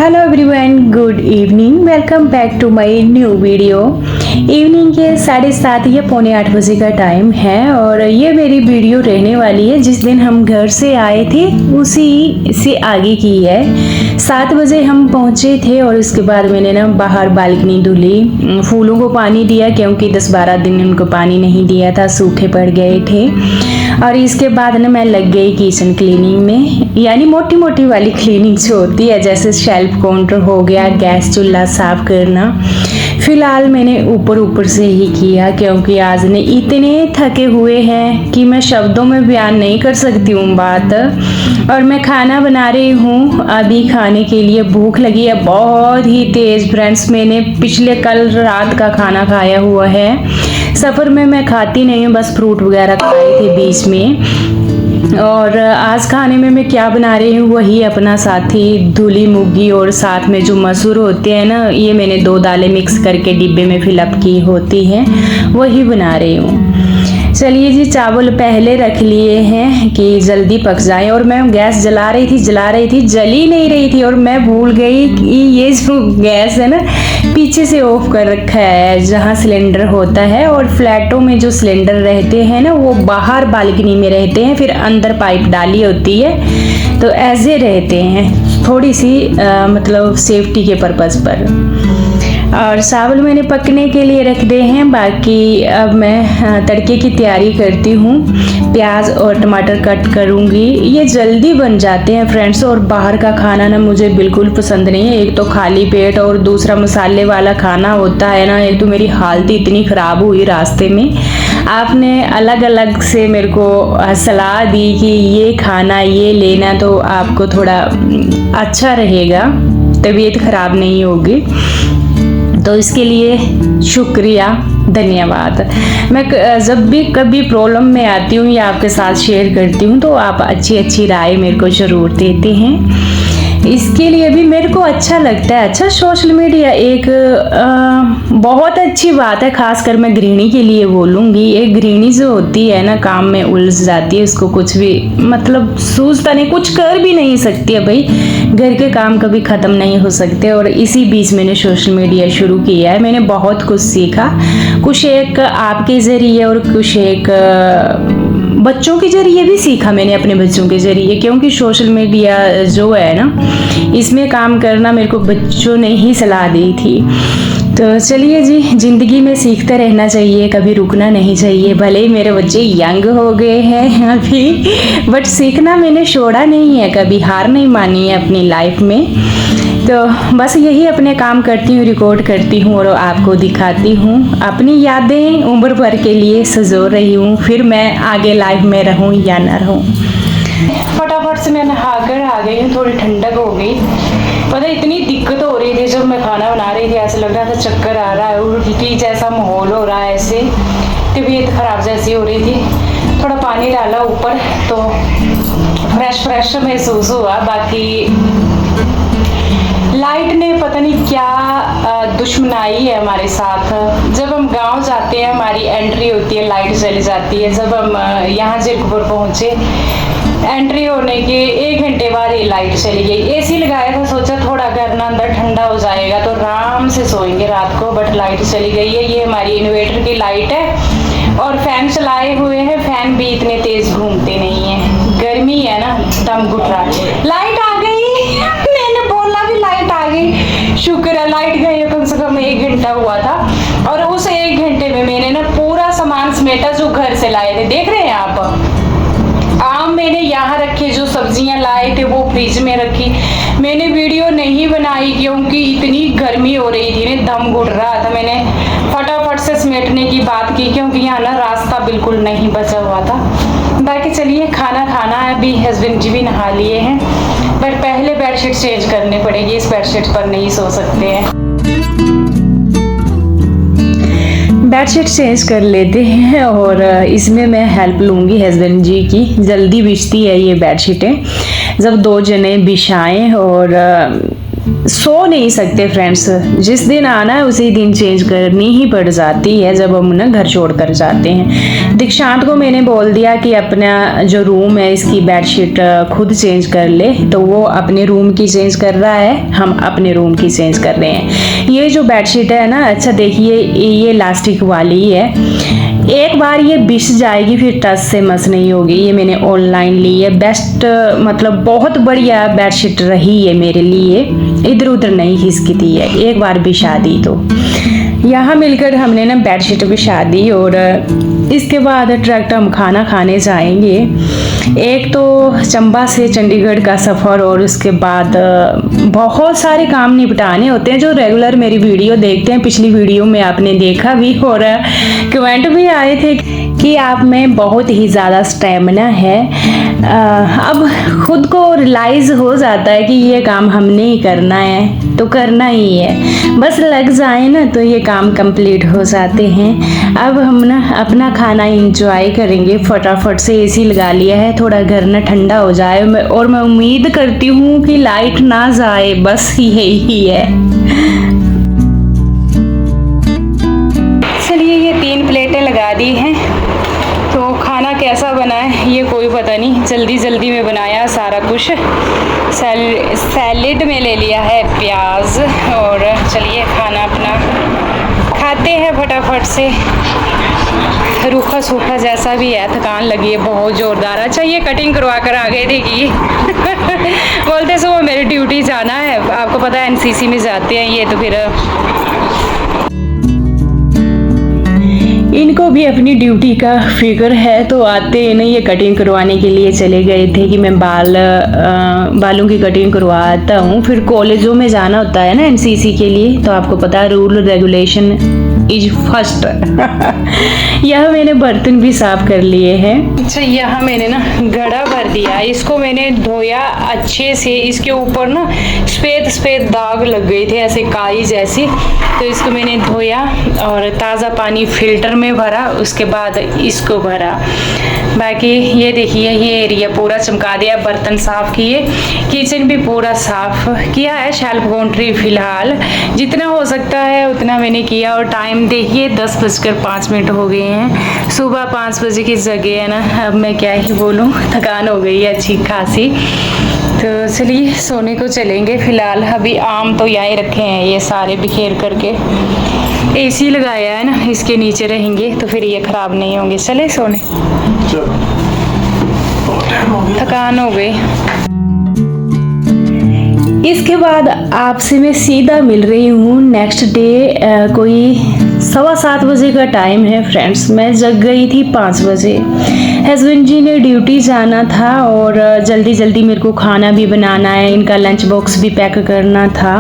Hello everyone, good evening. Welcome back to my new video. Evening के 7:30 या पौने 8 बजे का टाइम है और ये मेरी वीडियो रहने वाली है जिस दिन हम घर से आए थे उसी से आगे की है। 7 बजे हम पहुँचे थे और उसके बाद मैंने ना बाहर बालकनी धुली, फूलों को पानी दिया क्योंकि 10-12 दिन उनको पानी नहीं दिया था, सूखे पड़ गए थे। और इसके बाद ना मैं लग गई किचन क्लीनिंग में, यानी मोटी मोटी वाली क्लीनिंग जो होती है, जैसे शेल्फ काउंटर हो गया, गैस चूल्हा साफ करना। फिलहाल मैंने ऊपर से ही किया क्योंकि आज ने इतने थके हुए हैं कि मैं शब्दों में बयान नहीं कर सकती हूँ बात। और मैं खाना बना रही हूँ, अभी खाने के लिए भूख लगी है बहुत ही तेज फ्रेंड्स। मैंने पिछले कल रात का खाना खाया हुआ है। सफ़र में मैं खाती नहीं हूँ, बस फ्रूट वगैरह खाए थे बीच में। और आज खाने में मैं क्या बना रही हूँ वही अपना साथी धुली मूंगी और साथ में जो मसूर होते हैं ना, ये मैंने 2 दालें मिक्स करके डिब्बे में फिलअप की होती हैं, वही बना रही हूँ। चलिए जी, चावल पहले रख लिए हैं कि जल्दी पक जाए। और मैं गैस जला रही थी जल ही नहीं रही थी और मैं भूल गई कि ये जो गैस है ना पीछे से ऑफ कर रखा है जहाँ सिलेंडर होता है। और फ्लैटों में जो सिलेंडर रहते हैं ना वो बाहर बालकनी में रहते हैं, फिर अंदर पाइप डाली होती है, तो ऐसे रहते हैं थोड़ी सी मतलब सेफ्टी के पर्पज़ पर। और चावल मैंने पकने के लिए रख दे हैं। बाकी अब मैं तड़के की तैयारी करती हूँ। प्याज और टमाटर कट करूँगी, ये जल्दी बन जाते हैं फ्रेंड्स। और बाहर का खाना ना मुझे बिल्कुल पसंद नहीं है, एक तो खाली पेट और दूसरा मसाले वाला खाना होता है ना। एक तो मेरी हालत इतनी ख़राब हुई रास्ते में। आपने अलग अलग से मेरे को सलाह दी कि ये खाना ये लेना तो आपको थोड़ा अच्छा रहेगा, तबीयत ख़राब नहीं होगी, तो इसके लिए शुक्रिया, धन्यवाद। मैं जब भी कभी प्रॉब्लम में आती हूँ या आपके साथ शेयर करती हूँ तो आप अच्छी राय मेरे को ज़रूर देते हैं, इसके लिए भी मेरे को अच्छा लगता है। अच्छा, सोशल मीडिया एक बहुत अच्छी बात है, खासकर मैं गृहिणी के लिए बोलूँगी। एक गृहिणी जो होती है ना काम में उलझ जाती है, उसको कुछ भी मतलब सूझता नहीं, कुछ कर भी नहीं सकती है भाई, घर के काम कभी ख़त्म नहीं हो सकते। और इसी बीच मैंने सोशल मीडिया शुरू किया है। मैंने बहुत कुछ सीखा, कुछ एक आपके ज़रिए और कुछ एक बच्चों के ज़रिए भी सीखा मैंने, अपने बच्चों के ज़रिए, क्योंकि सोशल मीडिया जो है ना इसमें काम करना मेरे को बच्चों ने ही सलाह दी थी। तो चलिए जी, ज़िंदगी में सीखते रहना चाहिए, कभी रुकना नहीं चाहिए। भले ही मेरे बच्चे यंग हो गए हैं अभी, बट सीखना मैंने छोड़ा नहीं है, कभी हार नहीं मानी है अपनी लाइफ में। तो बस यही अपने काम करती हूँ, रिकॉर्ड करती हूँ और आपको दिखाती हूँ। अपनी यादें उम्र भर के लिए सजो रही हूँ, फिर मैं आगे लाइफ में रहूँ या ना रहूँ। फटाफट से मैं नहाकर आ गई हूँ, थोड़ी ठंडक हो गई। पता इतनी दिक्कत हो रही थी जब मैं खाना बना रही थी, ऐसा लग रहा था चक्कर आ रहा है, उल्टी जैसा माहौल हो रहा है, ऐसे तबीयत खराब जैसी हो रही थी। थोड़ा पानी डाला ऊपर तो फ्रेश महसूस हुआ। बाकी लाइट ने पता नहीं क्या दुश्मनाई है हमारे साथ। जब हम गांव जाते हैं हमारी एंट्री होती है, लाइट चली जाती है। जब हम यहाँ जीरकपुर पहुँचे, एंट्री होने के 1 घंटे बाद ही लाइट चली गई। एसी लगाया था, सोचा थोड़ा घर ना अंदर ठंडा हो जाएगा तो आराम से सोएंगे रात को, बट लाइट चली गई है। ये हमारी इन्वर्टर की लाइट है और फैन चलाए हुए हैं, फैन भी इतने तेज घूमते नहीं है, गर्मी है ना, दम घुट रहा है। लाइट आ गई, मैंने बोला भी लाइट आ गई, शुक्र है लाइट गई। कम से कम 1 घंटा हुआ था और उस 1 घंटे में मैंने ना पूरा सामान समेटा जो घर से लाए थे। देख रहे हैं आप, आम मैंने यहाँ रखे, जो सब्जियां लाए थे वो फ्रिज में रखी। मैंने वीडियो नहीं बनाई क्योंकि इतनी गर्मी हो रही थी ना, दम घुट रहा था। मैंने फटाफट से समेटने की बात की क्योंकि यहाँ ना रास्ता बिल्कुल नहीं बचा हुआ था। बाकी चलिए, खाना खाना है, अभी हस्बैंड जी भी नहा लिए हैं, बट पहले बेडशीट चेंज करनी पड़ेगी, इस बेडशीट पर नहीं सो सकते हैं। बेडशीट चेंज कर लेते हैं और इसमें मैं हेल्प लूँगी हस्बैंड जी की। जल्दी बिछती है ये बेडशीटें, जब 2 जने बिछाएं और सो नहीं सकते फ्रेंड्स, जिस दिन आना है उसी दिन चेंज करनी ही पड़ जाती है जब हम ना घर छोड़ कर जाते हैं। दीक्षांत को मैंने बोल दिया कि अपना जो रूम है इसकी बेडशीट खुद चेंज कर ले, तो वो अपने रूम की चेंज कर रहा है, हम अपने रूम की चेंज कर रहे हैं। ये जो बेडशीट है ना, अच्छा देखिए ये इलास्टिक वाली है, एक बार ये बिछ जाएगी फिर टच से मस नहीं होगी। ये मैंने ऑनलाइन ली है, बेस्ट मतलब बहुत बढ़िया बेडशीट रही है मेरे लिए, इधर उधर नहीं खिसकती है, एक बार बिछा दी तो। यहाँ मिलकर हमने ना बेडशीट बिछा दी और इसके बाद डायरेक्ट हम खाना खाने जाएंगे। एक तो चंबा से चंडीगढ़ का सफ़र और उसके बाद बहुत सारे काम निपटाने होते हैं जो रेगुलर मेरी वीडियो देखते हैं। पिछली वीडियो में आपने देखा भी और कमेंट भी आए थे कि आप में बहुत ही ज़्यादा स्टेमिना है। अब खुद को रियलाइज़ हो जाता है कि ये काम हमने ही करना है तो करना ही है, बस लग जाए ना तो ये काम कंप्लीट हो जाते हैं। अब हम ना अपना खाना इंजॉय करेंगे, फटाफट से एसी लगा लिया है, थोड़ा घर ना ठंडा हो जाए और मैं उम्मीद करती हूँ कि लाइट ना जाए, बस यही है। चलिए ये 3 प्लेटें लगा दी हैं, तो खाना कैसा बना है ये कोई पता नहीं, जल्दी जल्दी में बनाया सारा कुछ। सैलेड में ले लिया है प्याज और चलिए खाना अपना खाते हैं फटाफट से। रूखा सूखा जैसा भी है, थकान लगी है बहुत ज़ोरदार। अच्छा ये कटिंग करवा कर आ गए देखिए बोलते सुबह मेरी ड्यूटी जाना है, आपको पता है एनसीसी में जाते हैं ये, तो फिर इनको भी अपनी ड्यूटी का फिक्र है, तो आते हैं ना ये कटिंग करवाने के लिए चले गए थे कि मैं बालों की कटिंग करवाता हूँ। फिर कॉलेजों में जाना होता है ना एनसीसी के लिए, तो आपको पता है रूल रेगुलेशन इज फर्स्ट यह मैंने बर्तन भी साफ कर लिए हैं। अच्छा यहाँ मैंने ना घड़ा भर दिया, इसको मैंने धोया अच्छे से, इसके ऊपर ना सफ़ेद दाग लग गए थे ऐसे काई जैसी, तो इसको मैंने धोया और ताज़ा पानी फिल्टर में भरा, उसके बाद इसको भरा। बाकी ये देखिए ये एरिया पूरा चमका दिया, बर्तन साफ़ किए, किचन भी पूरा साफ़ किया है, शेल्फ काउंट्री फ़िलहाल जितना हो सकता है उतना मैंने किया। और टाइम देखिए 10:05 हो गए हैं, सुबह 5 बजे की जगह है ना। अब मैं क्या ही बोलूँ, थकान हो गई है अच्छी खासी, तो चलिए सोने को चलेंगे फ़िलहाल। अभी आम तो यहीं रखे हैं ये सारे बिखेर करके, एसी लगाया है ना, इसके नीचे रहेंगे तो फिर ये ख़राब नहीं होंगे। चले सोने, थकान हो गई। इसके बाद आपसे मैं सीधा मिल रही हूँ नेक्स्ट डे, कोई 7:15 बजे का टाइम है फ्रेंड्स। मैं जग गई थी 5 बजे, हस्बैंड जी ने ड्यूटी जाना था और जल्दी जल्दी मेरे को खाना भी बनाना है, इनका लंच बॉक्स भी पैक करना था।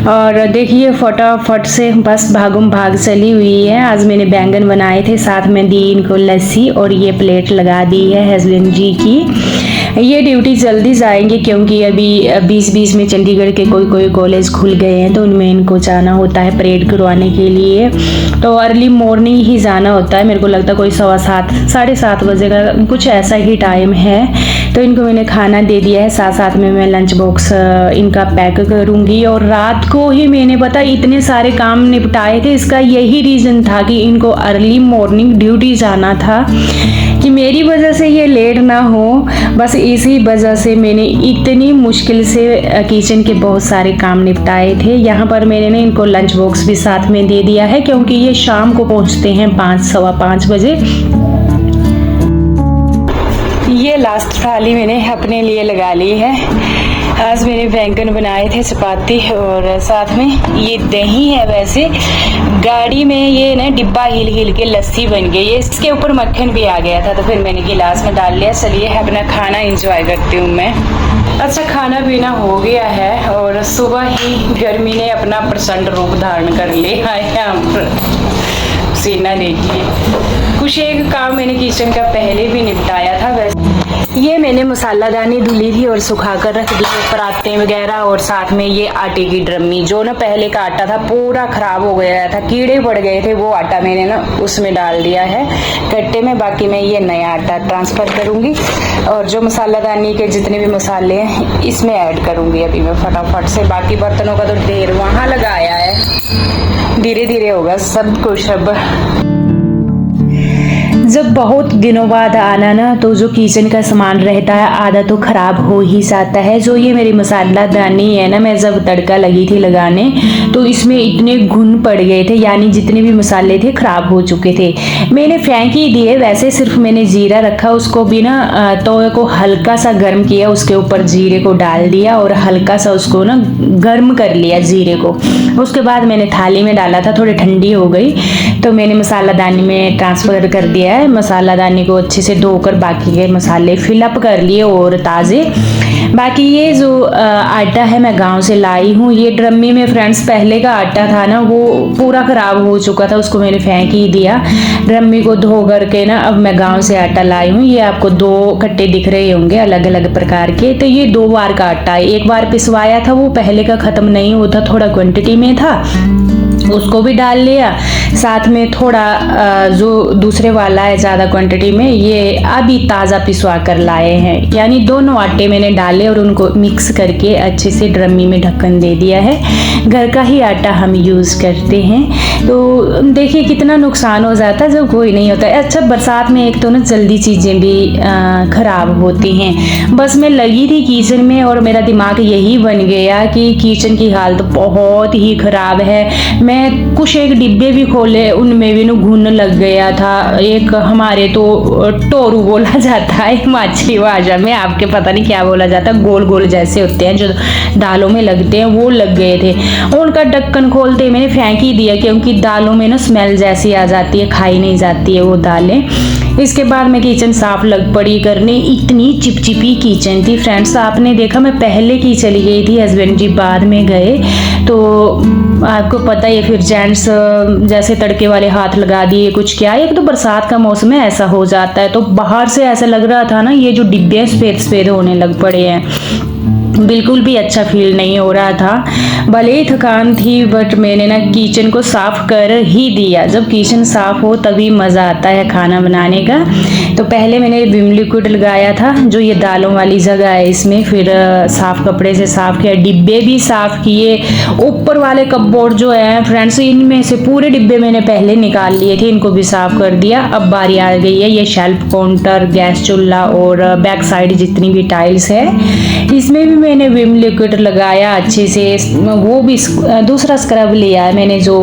और देखिए फटाफट से बस भागम भाग चली हुई है। आज मैंने बैंगन बनाए थे, साथ में दी इनको लस्सी और ये प्लेट लगा दी है हस्बैंड जी की। ये ड्यूटी जल्दी जाएंगे क्योंकि अभी 20-20 में चंडीगढ़ के कोई कॉलेज खुल गए हैं, तो उनमें इनको जाना होता है परेड करवाने के लिए, तो अर्ली मॉर्निंग ही जाना होता है। मेरे को लगता है कोई 7:15 7:30 बजे का कुछ ऐसा ही टाइम है। तो इनको मैंने खाना दे दिया है, साथ साथ में मैं लंच बॉक्स इनका पैक करूँगी। और रात को ही मैंने पता इतने सारे काम निपटाए थे, इसका यही रीज़न था कि इनको अर्ली मॉर्निंग ड्यूटी जाना था, कि मेरी वजह से ये लेट ना हो। बस इसी वजह से मैंने इतनी मुश्किल से किचन के बहुत सारे काम निपटाए थे। यहाँ पर मैंने ना इनको लंच बॉक्स भी साथ में दे दिया है क्योंकि ये शाम को पहुँचते हैं 5-5:15 बजे। ये लास्ट थाली मैंने अपने लिए लगा ली है। आज मैंने बैंगन बनाए थे, चपाती और साथ में ये दही है। वैसे गाड़ी में ये ना डिब्बा हिल के लस्सी बन गई है, इसके ऊपर मक्खन भी आ गया था तो फिर मैंने गिलास में डाल लिया। चलिए अपना खाना एंजॉय करती हूँ मैं। अच्छा खाना पीना हो गया है और सुबह ही गर्मी ने अपना प्रचंड रूप धारण कर लिया है। यहाँ पर सीना देखिए, कुछ एक काम मैंने किचन का पहले भी निपटाया था। वैसे ये मैंने मसालादानी धुली थी और सुखा कर रख दी पराते वगैरह, और साथ में ये आटे की ड्रमी, जो ना पहले का आटा था पूरा खराब हो गया था, कीड़े पड़ गए थे, वो आटा मैंने ना उसमें डाल दिया है कट्टे में। बाकी मैं ये नया आटा ट्रांसफर करूंगी और जो मसालादानी के जितने भी मसाले हैं इसमें ऐड करूंगी अभी मैं फटाफट से। बाकी बर्तनों का तो ढेर वहां लगाया है, धीरे धीरे होगा सब कुछ। अब जब बहुत दिनों बाद आना ना, तो जो किचन का सामान रहता है आधा तो खराब हो ही जाता है। जो ये मेरी मसालादानी है ना, मैं जब तड़का लगी थी लगाने तो इसमें इतने घुन पड़ गए थे, यानी जितने भी मसाले थे खराब हो चुके थे। मैंने फेंक ही दिए, वैसे सिर्फ मैंने जीरा रखा, उसको भी ना तवे को हल्का सा गर्म किया, उसके ऊपर जीरे को डाल दिया और हल्का सा उसको ना गर्म कर लिया जीरे को। उसके बाद मैंने थाली में डाला था, थोड़ी ठंडी हो गई तो मैंने मसालादानी में ट्रांसफ़र कर दिया है। मसालादानी को अच्छे से धोकर बाकी के मसाले फिलअप कर लिए और ताज़े। बाकी ये जो आटा है मैं गांव से लाई हूँ। ये ड्रमी में फ्रेंड्स पहले का आटा था ना, वो पूरा ख़राब हो चुका था, उसको मैंने फेंक ही दिया। ड्रमी को धो करके ना अब मैं गांव से आटा लाई हूँ। ये आपको 2 कट्टे दिख रहे होंगे अलग अलग प्रकार के। तो ये 2 बार का आटा है, एक बार पिसवाया था, वो पहले का ख़त्म नहीं होता, थोड़ा क्वांटिटी में था, उसको भी डाल लिया। साथ में थोड़ा जो दूसरे वाला है ज़्यादा क्वांटिटी में, ये अभी ताज़ा पिसवा कर लाए हैं, यानी दोनों आटे मैंने डाले और उनको मिक्स करके अच्छे से ड्रमी में ढक्कन दे दिया है। घर का ही आटा हम यूज़ करते हैं। तो देखिए कितना नुकसान हो जाता है जब कोई नहीं होता है। अच्छा, बरसात में एक तो ना जल्दी चीज़ें भी ख़राब होती हैं। बस मैं लगी थी किचन में और मेरा दिमाग यही बन गया कि किचन की हालत बहुत ही ख़राब है। मैं कुछ एक डिब्बे भी खोले, उनमें भी ना घुन लग गया था। एक हमारे तो टोरू बोला जाता है हिमाचली भाषा में, आपके पता नहीं क्या बोला जाता, गोल गोल जैसे होते हैं जो दालों में लगते हैं, वो लग गए थे। उनका ढक्कन खोलते मैंने फेंक ही दिया, क्योंकि दालों में ना स्मेल जैसी आ जाती है, खाई नहीं जाती है वो दालें। इसके बाद मैं किचन साफ लग पड़ी करने। इतनी चिपचिपी किचन थी फ्रेंड्स, आपने देखा मैं पहले की चली गई थी, हस्बैंड जी बाद में गए। तो आपको पता है फिर जेंट्स जैसे तड़के वाले हाथ लगा दिए, कुछ क्या, एक तो बरसात का मौसम है ऐसा हो जाता है। तो बाहर से ऐसा लग रहा था ना, ये जो डिब्बे सफेद सफेद होने लग पड़े हैं, बिल्कुल भी अच्छा फील नहीं हो रहा था। भले ही थकान थी बट मैंने ना किचन को साफ़ कर ही दिया। जब किचन साफ़ हो तभी मज़ा आता है खाना बनाने का। तो पहले मैंने विम लिक्विड लगाया था, जो ये दालों वाली जगह है इसमें, फिर साफ़ कपड़े से साफ़ किया, डिब्बे भी साफ़ किए। ऊपर वाले कपबोर्ड जो है फ्रेंड्स, इनमें से पूरे डिब्बे मैंने पहले निकाल लिए थे, इनको भी साफ़ कर दिया। अब बारी आ गई है ये शेल्फ काउंटर, गैस चूल्हा और बैक साइड जितनी भी टाइल्स है, इसमें भी मैंने विम लिक्विड लगाया अच्छे से। वो भी दूसरा स्क्रब लिया है मैंने, जो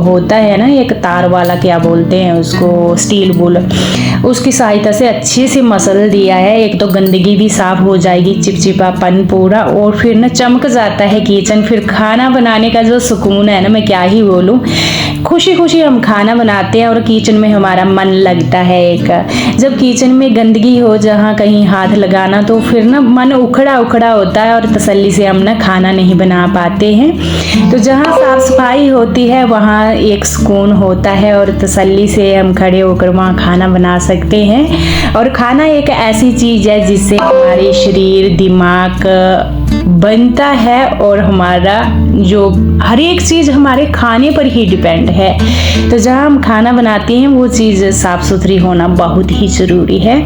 होता है ना एक तार वाला, क्या बोलते हैं उसको, स्टील वूल, उसकी सहायता से अच्छे से मसल दिया है। एक तो गंदगी भी साफ हो जाएगी, चिपचिपापन पूरा, और फिर ना चमक जाता है किचन। फिर खाना बनाने का जो सुकून है ना, मैं क्या ही बोलूं, खुशी खुशी हम खाना बनाते हैं और किचन में हमारा मन लगता है। एक जब किचन में गंदगी हो, जहाँ कहीं हाथ लगाना, तो फिर ना मन उखड़ा उखड़ा होता है और तसल्ली से हम ना खाना नहीं बना पाते हैं। तो जहाँ साफ सफाई होती है वहाँ एक सुकून होता है और तसल्ली से हम खड़े होकर वहाँ खाना बना सकते हैं। और खाना एक ऐसी चीज़ है जिससे हमारे शरीर, दिमाग बनता है और हमारा जो हर एक चीज़ हमारे खाने पर ही डिपेंड है। तो जहाँ हम खाना बनाते हैं वो चीज़ साफ़ सुथरी होना बहुत ही ज़रूरी है।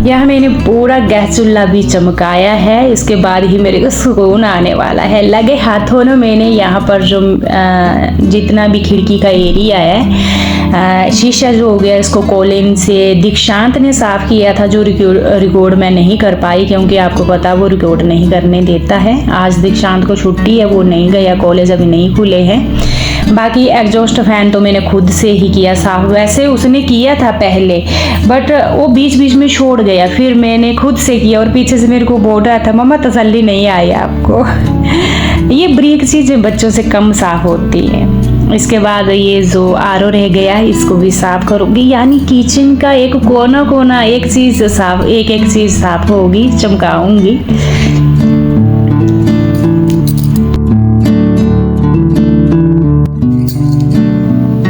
यह मैंने पूरा गैस चूल्हा भी चमकाया है, इसके बाद ही मेरे को सुकून आने वाला है। लगे हाथों में मैंने यहाँ पर जो जितना भी खिड़की का एरिया है, शीशा जो हो गया, इसको कोलिन से दीक्षांत ने साफ़ किया था, जो रिकॉर्ड मैं नहीं कर पाई, क्योंकि आपको पता वो रिकॉर्ड नहीं करने देता है। आज दीक्षांत को छुट्टी है, वो नहीं गया, कॉलेज अभी नहीं खुले हैं। बाकी एग्जॉस्ट फैन तो मैंने खुद से ही किया साफ। वैसे उसने किया था पहले, बट वो बीच बीच में छोड़ गया, फिर मैंने खुद से किया और पीछे से मेरे को बोल रहा था, मम्मा तसल्ली नहीं आई आपको। ये ब्रीक चीज़ें बच्चों से कम साफ होती है। इसके बाद ये जो आरओ रह गया है, इसको भी साफ करूँगी, यानी किचन का एक कोना कोना एक चीज़ साफ, एक एक चीज़ साफ होगी, चमकाऊंगी।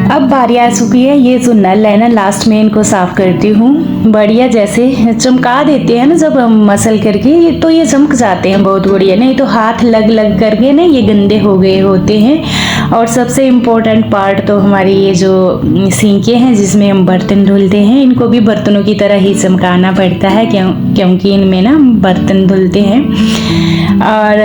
अब बारी आ चुकी है। ये जो नल है ना, लास्ट में इनको साफ करती हूँ। बढ़िया जैसे चमका देते हैं ना जब हम मसल करके, तो ये चमक जाते हैं बहुत बढ़िया। नहीं तो हाथ लग लग करके ना ये गंदे हो गए होते हैं। और सबसे इम्पोर्टेंट पार्ट तो हमारी ये जो सिंकें हैं जिसमें हम बर्तन धुलते हैं, इनको भी बर्तनों की तरह ही चमकाना पड़ता है क्योंकि इनमें ना बर्तन धुलते हैं। और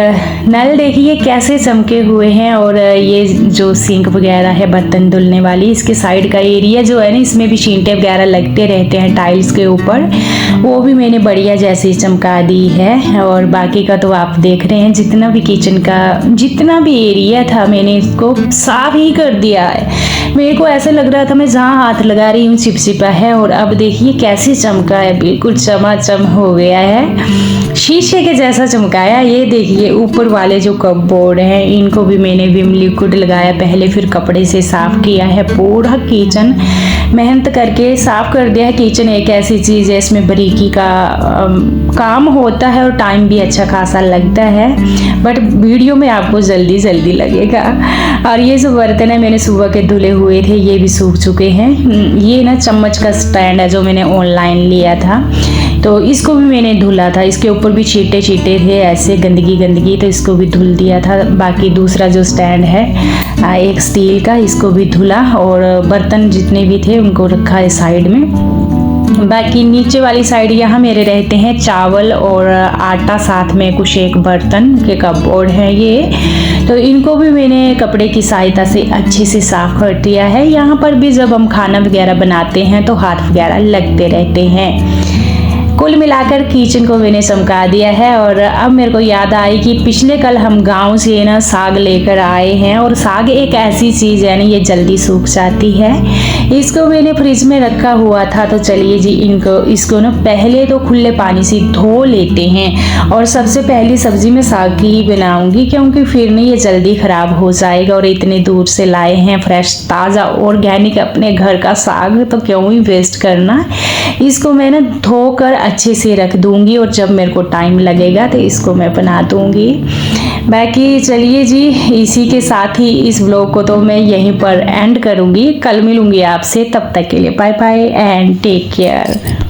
नल देखिए कैसे चमके हुए हैं। और ये जो सिंक वगैरह है बर्तन धुलने वाली, इसके साइड का एरिया जो है ना, इसमें भी छींटे वगैरह लगते रहते हैं टाइल्स के ऊपर, वो भी मैंने बढ़िया जैसे चमका दी है। और बाकी का तो आप देख रहे हैं, जितना भी किचन का जितना भी एरिया था मैंने इसको साफ ही कर दिया है। मेरे को ऐसा लग रहा था मैं जहाँ हाथ लगा रही हूँ चिपचिपा है, और अब देखिए कैसे चमका है, बिल्कुल चमाचम हो गया है, शीशे के जैसा चमकाया। ये देखिए ऊपर वाले जो कपबोर्ड हैं इनको भी मैंने विम लिक्विड लगाया पहले, फिर कपड़े से साफ किया है। पूरा किचन मेहनत करके साफ कर दिया है। किचन एक ऐसी चीज़ है, इसमें बारीकी का काम होता है और टाइम भी अच्छा खासा लगता है, बट वीडियो में आपको जल्दी जल्दी लगेगा। और ये जो बर्तन है मैंने सुबह के धुले हुए थे, ये भी सूख चुके हैं। ये ना चम्मच का स्टैंड है जो मैंने ऑनलाइन लिया था, तो इसको भी मैंने धुला था। इसके ऊपर भी छींटे छींटे थे ऐसे गंदगी, तो इसको भी धुल दिया था। बाकी दूसरा जो स्टैंड है एक स्टील का, इसको भी धुला, और बर्तन जितने भी थे उनको रखा है साइड में। बाकी नीचे वाली साइड यहाँ मेरे रहते हैं चावल और आटा, साथ में कुछ एक बर्तन के कपबोर्ड है ये, तो इनको भी मैंने कपड़े की सहायता से अच्छे से साफ कर दिया है। यहाँ पर भी जब हम खाना वगैरह बनाते हैं तो हाथ वगैरह लगते रहते हैं। कुल मिलाकर किचन को मैंने चमका दिया है। और अब मेरे को याद आई कि पिछले कल हम गांव से ना साग लेकर आए हैं, और साग एक ऐसी चीज़ है ना, ये जल्दी सूख जाती है। इसको मैंने फ्रिज में रखा हुआ था, तो चलिए जी इसको ना पहले तो खुले पानी से धो लेते हैं। और सबसे पहली सब्जी मैं साग की ही बनाऊंगी, क्योंकि फिर ना ये जल्दी ख़राब हो जाएगा। और इतने दूर से लाए हैं फ्रेश ताज़ा ऑर्गेनिक अपने घर का साग, तो क्यों ही वेस्ट करना। इसको मैं ना धोकर अच्छे से रख दूंगी, और जब मेरे को टाइम लगेगा तो इसको मैं बना दूंगी। बाकी चलिए जी, इसी के साथ ही इस व्लॉग को तो मैं यहीं पर एंड करूंगी। कल मिलूंगी आपसे, तब तक के लिए bye bye and take care.